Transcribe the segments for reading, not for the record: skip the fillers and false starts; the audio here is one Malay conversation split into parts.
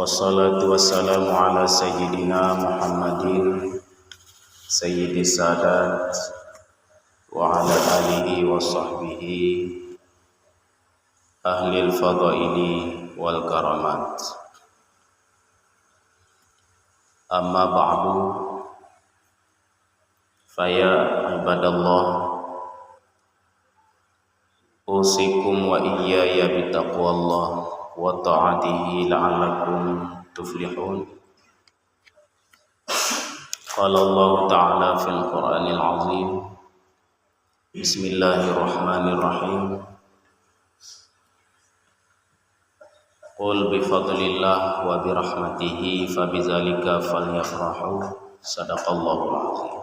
Wassalatu wassalamu ala sayyidina Muhammadin sayyidis sadat wa ala alihi wa sahbihi ahlil fadaili wal karamat. Amma ba'du, faya ibadallah, usikum wa iyaya bitaqwallah wa ta'atihi la'allakum tuflihun. Qala Allah ta'ala fil Qur'anil azim, bismillahirrahmanirrahim, qul bifadlillah wa birahmatihi fabizalika falyafrahu, sadaqallahul azim.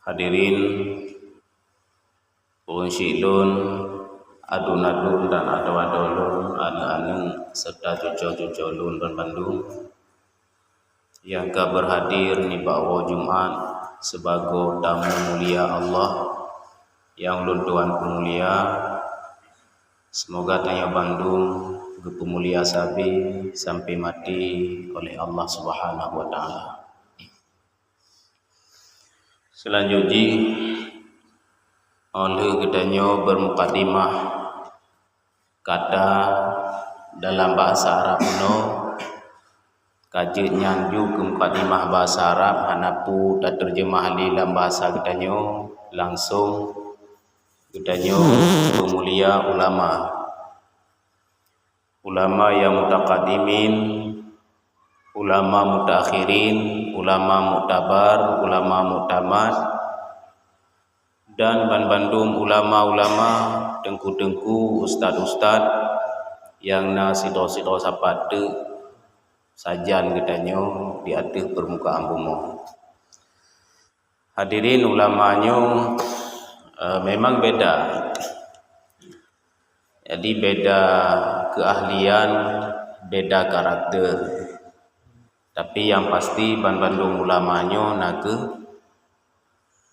Hadirin unsyilun, adun-adun dan adu-adulun, ane-ane serta cucu-cuculun dan Bandung yang berhadir di bawah Jumat sebagai tamu mulia Allah yang luntuan pemulia. Semoga tanya Bandung gepemulia sabi sampai mati oleh Allah Subhanahu wa taala. Selanjutnya oleh kedanyo bermukadimah kata dalam bahasa Arab kuno, kaji nyanju ke mukadimah bahasa Arab hanapu tak terjemah di dalam bahasa kedanyo langsung kedanyo pemulia ulama yang mutakadimin, ulama mutakhirin, ulama muktabar, ulama muktamad, dan Bandung ulama-ulama, dengku-dengku, ustad-ustad yang nasido-sido sapate sajan gedanyo di atas permukaan bumi. Hadirin ulamanya memang beda. Jadi beda keahlian, beda karakter. Tapi yang pasti Bandung ulamanya naga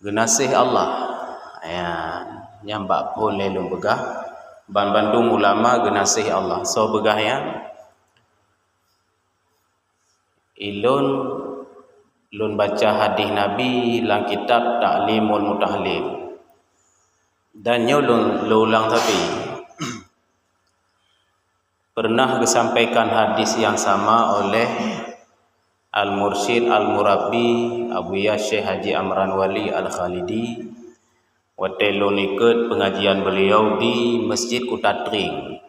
genasih Allah. Ya, nyambak boleh lu begah. Bandung ulama genasih Allah. So begah ya. Ilun baca hadis Nabi lang kitab Ta'limul Mutahlim. Dan nyo ulang tapi pernah disampaikan hadis yang sama oleh Al-Mursyid Al-Murabbi Abu Syekh Haji Amran Wali Al-Khalidi. Watelon ikut pengajian beliau di Masjid Kutatring.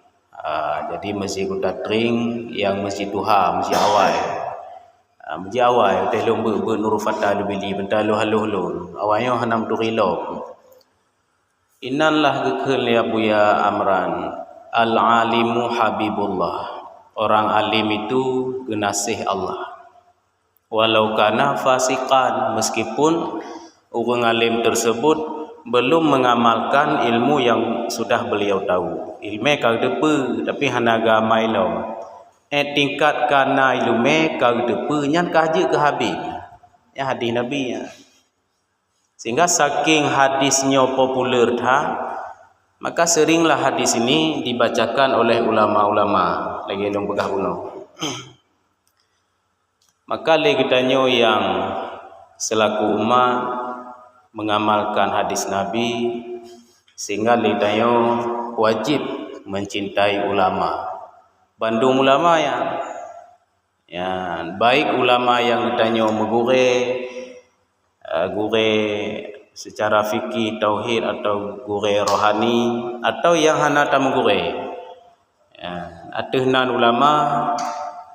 Jadi Masjid Kutatring yang Masjid Tuha, Masjid Awal. Masjid Awal, watelon Nur Fatah Bili, bentalu haluh-haluh. Awalnya hanam turilo. Innallah gekel ya Buya Amran, al-alimu habibullah. Orang alim itu genasih Allah. Walau kana fasikan, meskipun orang alim tersebut belum mengamalkan ilmu yang sudah beliau tahu. Ilmu kau depe tapi hanaga mailo. Tingkat kana ilmu kau depe nyan kaje ke habis. Ya hadis Nabi ya. Sehingga saking hadisnya populer maka seringlah hadis ini dibacakan oleh ulama-ulama lagi long begah uno. Maka legitanyo yang selaku umat mengamalkan hadis Nabi, sehingga legitanyo wajib mencintai ulama. Bandung ulama ya baik ulama yang legitanyo gure secara fikih tauhid atau gure rohani atau yang hana tam gure. Ya, atehnan ulama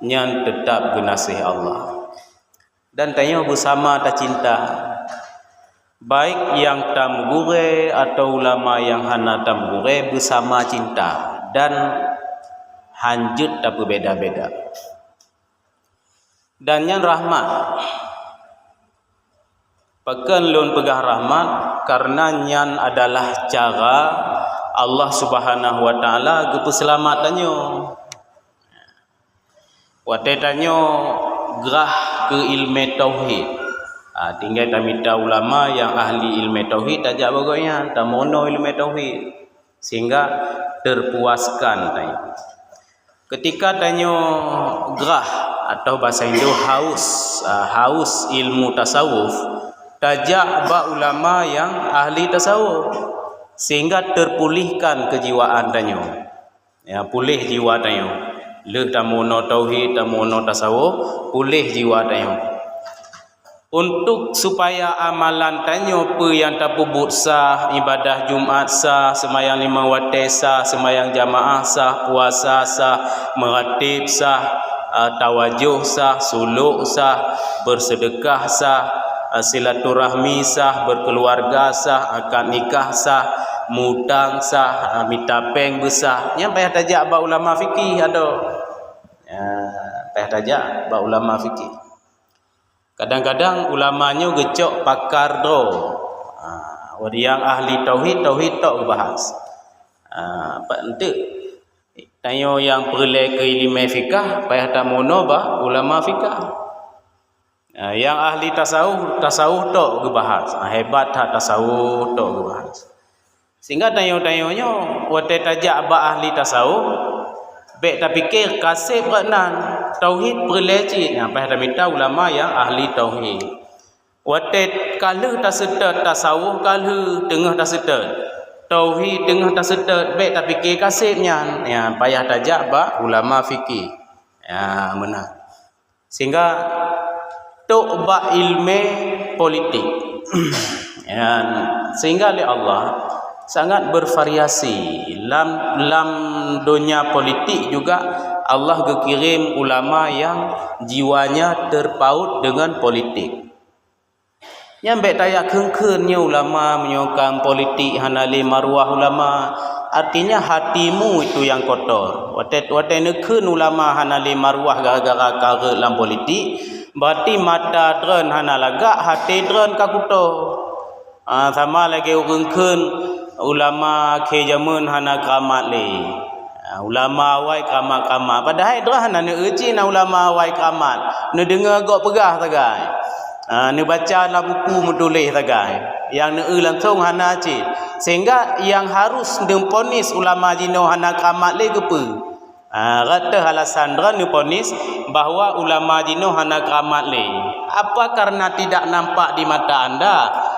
yang tetap genasih Allah. Dan tanya bersama tak cinta. Baik yang tam gure atau ulama yang hana tam gure bersama cinta dan hanjut tak berbeda-beda. Dan yang rahmat. Pekan lun pegah rahmat karena nyan adalah cara Allah Subhanahu wa taala keselamatannya. Watetanyo gerah ke ilmu tauhid. Tinggal tamita ulama yang ahli ilmu tauhid tajak bagainya, tamono ilmu tauhid sehingga terpuaskan tadi. ketika tanyo gerah atau bahasa Indo haus ilmu tasawuf, tajak ba ulama yang ahli tasawuf sehingga terpulihkan kejiwaan tanyo. Ya, pulih jiwa tanyo. Leh tamono tauhid, tamono tasawuf, pulih jiwa tanyo. Untuk supaya amalan tanyo pe yang tapubut sah, ibadah Jumat sah, semayang 5 waktu sah, semayang jamaah sah, puasa sah, meratib sah, tawajuh sah, suluk sah, bersedekah sah, silaturahmi sah, berkeluarga sah, akad nikah sah, mutang sah, mitapeng besar. Yang payah tajak ba ulama fikih ada. Payah tajak ba ulama fikih. Kadang-kadang ulamanya gecok pakar do. Yang ahli tauhid tok bahas. Pak ente tanyo yang perle ke ilmu fikah payah tamono ba ulama fikah. Yang ahli tasawuf tok gebahas. Hebat hak tasawuf tok gebahas. Sehingga tanyo-tanyonyo wate tajak ba ahli tasawuf bek tak fikir kasih beranan tauhid perleci apa yang minta ulama yang ahli tauhid. Wate kalau tak sedar tasawuf kalau tengah tak sedar tauhid tengah tak sedar bek tak fikir kasihnya ya payah tajak ba ulama fikih. Ya benar. Sehingga tok ba ilmu politik. Ya, sehingga oleh Allah sangat bervariasi dalam dunia politik juga Allah kekirim ulama yang jiwanya terpaut dengan politik. Yang baik tayak kengkennya ulama menyokang politik hanali maruah ulama, artinya hatimu itu yang kotor. Watet nekun ulama hanali maruah gara-gara kara dalam politik, berarti mata dren hanalaga hati dren kakuto. Sama lagi kengken ulama ke zaman hana keramat le. Ulama awai keramat-keramat. Padahal dah hana ne uji na ulama awai keramat. Ne dengar gok pegah tagai. Ne baca dalam buku menulis tagai. Yang ne langsung hana ci. Sehingga yang harus demponis ulama jino hana keramat le kepe. Rata alasan dran ne ponis bahawa ulama jino hana keramat le. Apa karena tidak nampak di mata anda?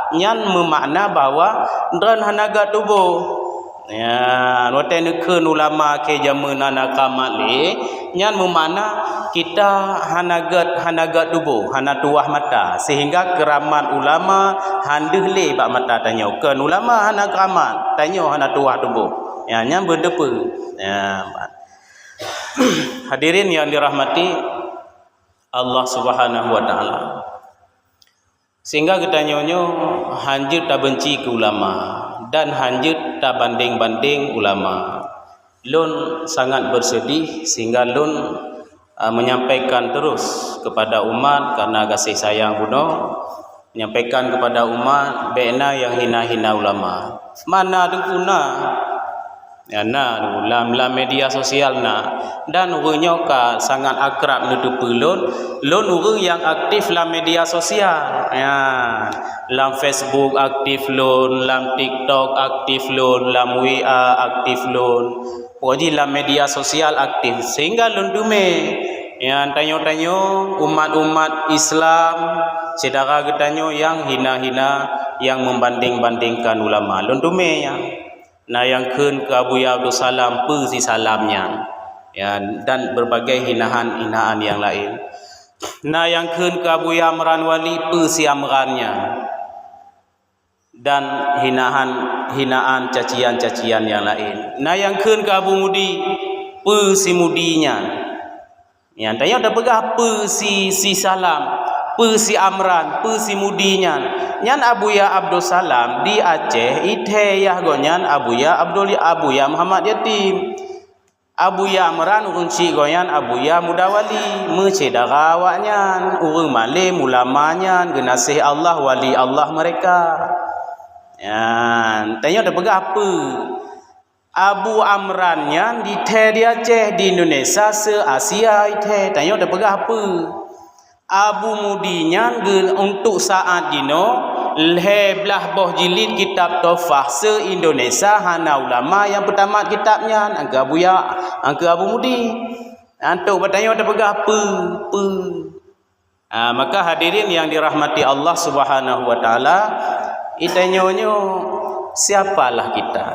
Nyan memakna bahawa dran hanaga tubuh. Ya, wate nekun ulama ke zaman anak kamat le, nyan memakna kita hanaga tubuh, hana tuah mata sehingga keramat ulama handeh le bak mata tanyo. Kan ulama hana keramat, tanyo hana tuah tubuh. Ya, nyan berdepa. Ya. Hadirin yang dirahmati Allah Subhanahu wa taala. Sehingga kita nyonyo hanjut tak benci ke ulama dan hanjut tak banding-banding ulama. Lun sangat bersedih sehingga lun menyampaikan terus kepada umat karena kasih sayang buno, menyampaikan kepada umat bena yang hina-hina ulama. Mana dengkuna? Ya na dalam media sosial na dan urunyoka sangat akrab nutup lun urung yang aktif dalam media sosial ya dalam Facebook aktif lun dalam TikTok aktif lun dalam WA aktif lun pokoknya dalam media sosial aktif sehingga lun dume yang tanyo-tanyo umat-umat Islam saudara getanyo yang hina-hina yang membanding-bandingkan ulama lun dume ya. Nah yang kun ke Abuya Abdul Salam si salamnya ya, dan berbagai hinaan-hinaan yang lain. Nah yang kun ke Abuya Amran Wali si amrannya dan hinaan cacian-cacian yang lain. Nah yang kun ke Abu Mudi si mudinya. Ya tanya dah pegah si salam si Amran, si mudinya. Nyan Abuya Abdul Salam di Aceh ithe yah gonyan Abuya Muhammad Yatim. Abuya Amran urunci gonyan Abuya Mudawali mencedara awaknya urung malim ulamanya genasih Allah wali Allah mereka. Ya, tanya dah pegah apa? Abu Amran yang di di Aceh di Indonesia se Asia ithe tanya dah pegah apa? Abu Mudinya untuk saat dino belah boh jilid kitab Tofah se-Indonesia hana ulama yang pertama kitabnya angka Abuya, angka Abu Mudi. Antuk bertanya dah pegah apa? Maka hadirin yang dirahmati Allah Subhanahu wa taala, itanyonyo siapalah kita?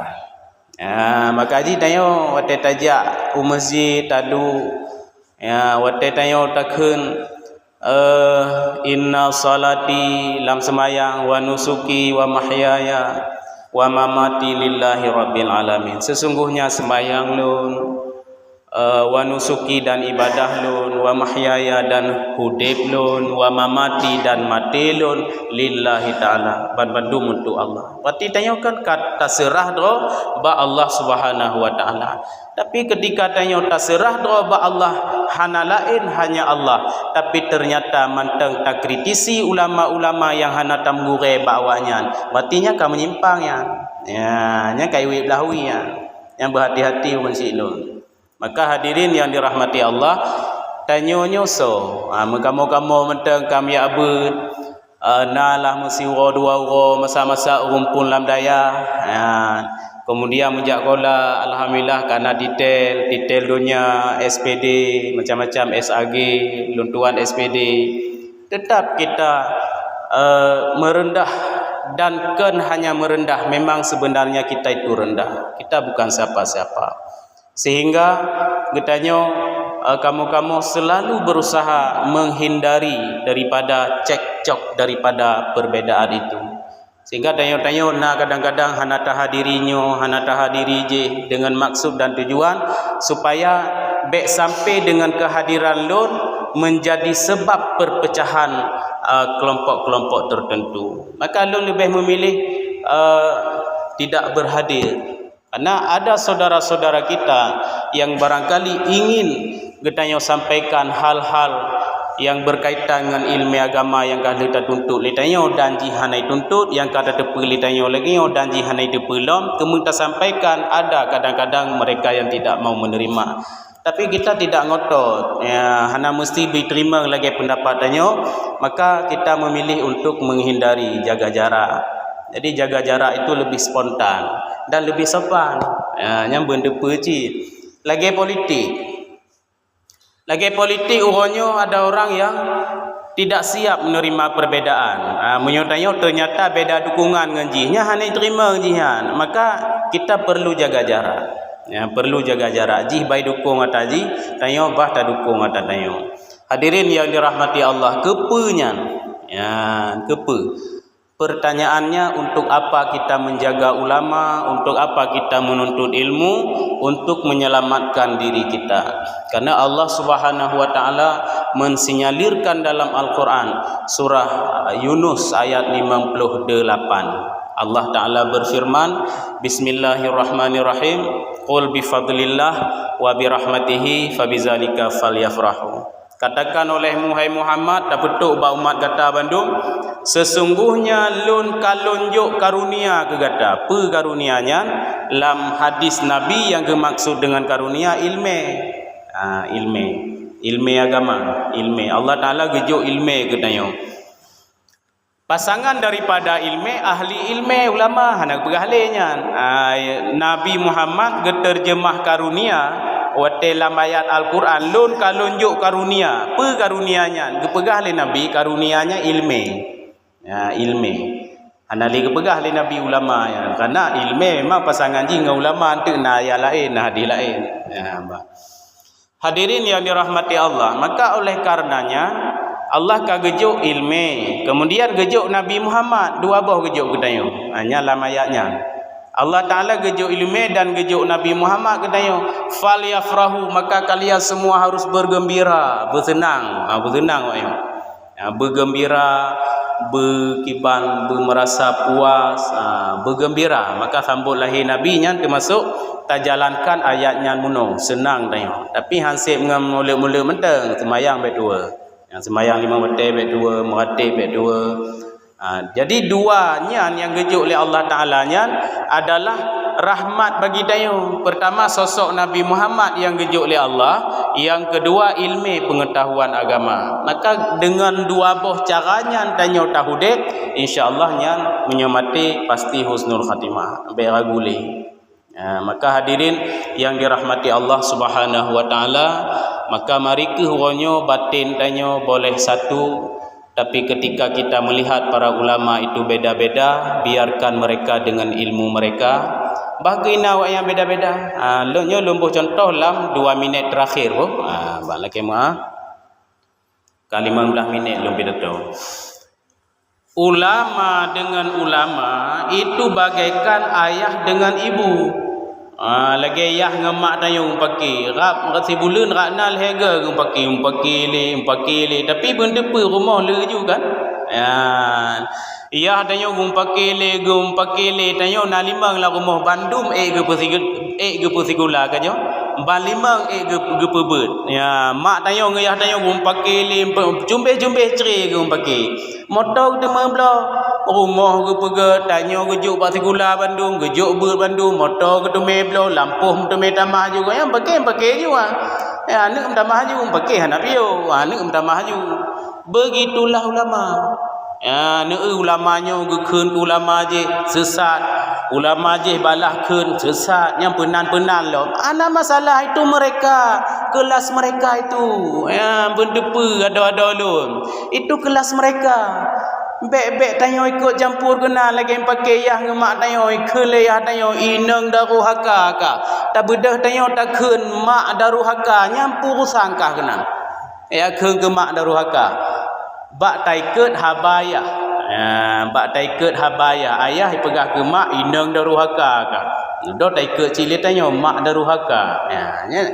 Maka haji tanyo wate tajak masjid tadu wate tanyo takun inna salati lam semayang wa nusuki wa mahyaya wa mamati lillahi rabbil alamin. Sesungguhnya sembayang lun, wa nusuki dan ibadah lun, wa mahyaya dan hudib lun, wa mamati dan mati lun lillahi ta'ala, bandum untuk Allah. Berarti tanyakan kata serah do ba Allah Subhanahu wa taala. Tapi ketika tanya terserah do ba Allah hana lain hanya Allah, tapi ternyata manteng tak kritisi ulama-ulama yang hana tamgure bawanya, berartinya kamu menyimpangnya. Nya kai wi belahwinya. Yang berhati-hati masih lun. Maka hadirin yang dirahmati Allah, tanyonyo so, kamu mentang kami abud, nalah musiwa dua masa-masa rumpun lam daya, kemudian menjak kola, alhamdulillah karena detail dunia SPD, macam-macam SAG, luntuan SPD, tetap kita merendah dan hanya merendah, memang sebenarnya kita itu rendah, kita bukan siapa-siapa. Sehingga getanya kamu selalu berusaha menghindari daripada cekcok, daripada perbedaan itu. Sehingga tanya-tanya kadang-kadang hana tahadirinya, hana tahadiri je dengan maksud dan tujuan supaya baik sampai dengan kehadiran lun menjadi sebab perpecahan kelompok-kelompok tertentu. Maka lun lebih memilih tidak berhadir. Karena ada saudara-saudara kita yang barangkali ingin getanya sampaikan hal-hal yang berkaitan dengan ilmu agama yang kada tuntut litanya dan jihanai tuntut yang kada tepu litanya lagi dan jihanai tepulom kemudian sampaikan. Ada kadang-kadang mereka yang tidak mau menerima, tapi kita tidak ngotot hana mesti diterima lagi pendapatannya, maka kita memilih untuk menghindari, jaga jarak. Jadi jaga jarak itu lebih spontan dan lebih sopan. Yang benda perci. Lagi politik urangnya ada orang yang tidak siap menerima perbedaan. Menyatakan ternyata beda dukungan dengan jihnya hanya terima jihan. Maka kita perlu jaga jarak. Perlu jaga jarak. Jih baik dukung atau jih, tanya bah tak dukung atau tanya. Hadirin yang dirahmati Allah, kepenya. Pertanyaannya, untuk apa kita menjaga ulama, untuk apa kita menuntut ilmu, untuk menyelamatkan diri kita. Karena Allah Subhanahu wa taala mensinyalirkan dalam Al-Qur'an surah Yunus ayat 58. Allah taala berfirman, Bismillahirrahmanirrahim, qul bi fadlillah wa bi rahmatihi fabizalika falyafrahu. Katakan oleh Muhammad, tak betul ba umat kata Bandung, sesungguhnya lun kalunjuk karunia ke kata. Apa karunianya? Lam hadis Nabi yang dimaksud dengan karunia ilmu. Ilmu agama, ilmu. Allah Taala gejuk ilmu katanya. Pasangan daripada ilmu, ahli ilmu ulama hendak berahlinya. Nabi Muhammad geterjemah karunia wate lam ayat Al-Quran lun kalunjuk karunia. Apa karunianya? Gepegah oleh Nabi karunianya ilmu. Ilmu. Anali gepegah oleh Nabi ulama ya. Karena ilmu memang pasangan jing dengan ulama antu na ayat lain, na hadis lain. Hadirin yang dirahmati Allah, maka oleh karenanya Allah kagejuk ilmu, kemudian gejuk Nabi Muhammad, dua buah gejuk kedayo. Hanya lam ayatnya. Allah Ta'ala gejuk ilmu dan gejuk Nabi Muhammad katanya, fal yafrahu, maka kalian semua harus bergembira, bersenang. Bersenang bergembira, berkiban, merasa puas, bergembira. Maka sambut lahir Nabi nya termasuk tak jalankan ayatnya muno, senang tanya. Tapi hansip dengan mula-mula menteng semayang bet dua. Yang semayang 5 waktu bet dua, meratib bet dua. Jadi duanya yang gejuk oleh Allah Ta'ala nya adalah rahmat bagi tayo. Pertama sosok Nabi Muhammad yang gejuk oleh Allah, yang kedua ilmu pengetahuan agama. Maka dengan dua boh caranya tanyo tahu dek, insya-Allah nyan menyemati pasti husnul khatimah. Be raguli. Maka hadirin yang dirahmati Allah Subhanahu wa taala, maka mari ke huronyo batin tanyo boleh satu, tapi ketika kita melihat para ulama itu beda-beda, biarkan mereka dengan ilmu mereka. Bagina awak yang beda-beda. Lonyo lumbuh contoh lam 2 minit terakhir oh. Balaki kali 15 minit lebih betul. Ulama dengan ulama itu bagaikan ayah dengan ibu. Lagi ayah ngemak tayung pakai rap kasi bulan raknal hega pakai tapi benda pe rumah le juga kan. Iya tayung pakai le tayung na limang la rumah Bandung ge persigula kanyo. Balimang ge pebet. Ya mak tayung ayah tayung pakai le jumbe ceri ge pakai. Motor de memblo rumah ge pegat tanya gejuk persigula Bandung, gejuk ber Bandung, motor ge meblo, lampuh tu tamah juga yang pakai juga. Ya nek tamah juga pakai hanap yo. Nek tamah juga. Begitulah ulama. Ya nek ulamanya ge keun ulama je sesat. Ulama je balah keun sesat yang penan-penan lo. Ana masalah itu mereka, kelas mereka itu. Ya benda pe ada-ada lun. Itu kelas mereka. Bek tanyo ikut campur kena lagi pakai yah ngemak tanyo ikele yah tanyo ineng daru haka ka. Tak bedah tanyo tak keun mak daru haka nyampur sangkah kena. Ya keun ke mak daru haka. Bak taikut habaya. Bak taikut habaya. Ayah pegah ke mak ineng daru haka ka. Do taikut cili tanyo mak daru haka.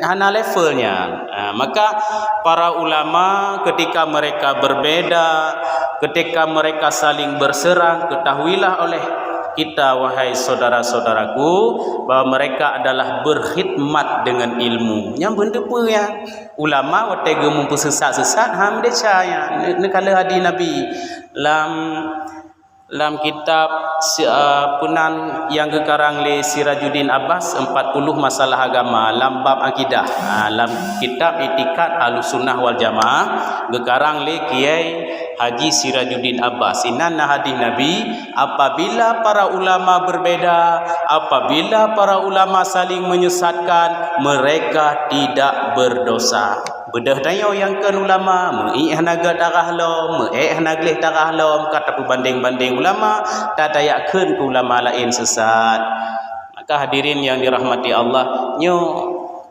Hana levelnya. Maka para ulama ketika mereka berbeda, ketika mereka saling berserang, ketahuilah oleh kita wahai saudara-saudaraku bahwa mereka adalah berkhidmat dengan ilmu. Yang benda apa ya? Ulama watega mumpu sesat-sesat ham dia caya. Nekala hadis Nabi dalam kitab punan yang gekarang le Sirajuddin Abbas 40 masalah agama lam bab akidah. Dalam kitab Itikad Ahlussunnah wal Jamaah gekarang le Kiai Haji Sirajuddin Abbas. Inna hadis Nabi, apabila para ulama berbeda, apabila para ulama saling menyesatkan, mereka tidak berdosa. Bedah tayo yang kan ulama mengih naga tarah lom, mengih nagleh tarah lom, kata berbanding-banding ulama, tak tayakkan ke ulama lain sesat. Maka hadirin yang dirahmati Allah,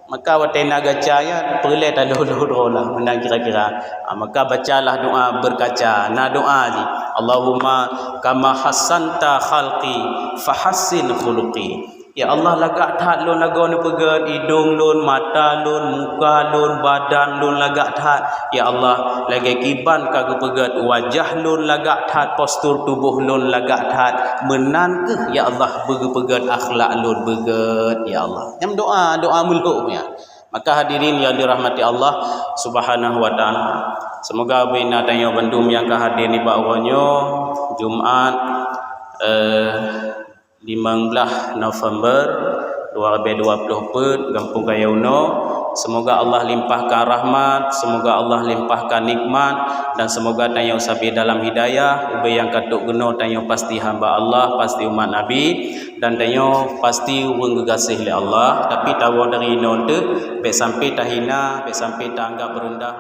maka watai naga caya perle tak lolo lah menang kira-kira. Maka bacalah doa berkaca. Doa ni Allahumma kama hassanta khalqi fahassin khuluqi. Ya Allah lagak that lun lagu ni pegat hidung lun, mata lun, muka lun, badan lun lagak that. Ya Allah lagi kiban kagak pegat wajah lun lagak that, postur tubuh lun lagak that. Menan ke ya Allah pegat akhlak lun pegat ya Allah. Yang doa muluknya. Maka hadirin yang dirahmati Allah Subhanahu wa taala. Semoga bina tanya bandum yang kehadir ni bawahnya Jumaat 15 November 2024 Kampung Kayauno. Semoga Allah limpahkan rahmat, semoga Allah limpahkan nikmat, dan semoga tanya sabi dalam hidayah. Ubay yang katuk geno tanya pasti hamba Allah, pasti umat Nabi, dan tanya pasti urang gegasih oleh Allah. Tapi tahu dari nonte, be sampai tahina, be sampai tanggap rendah.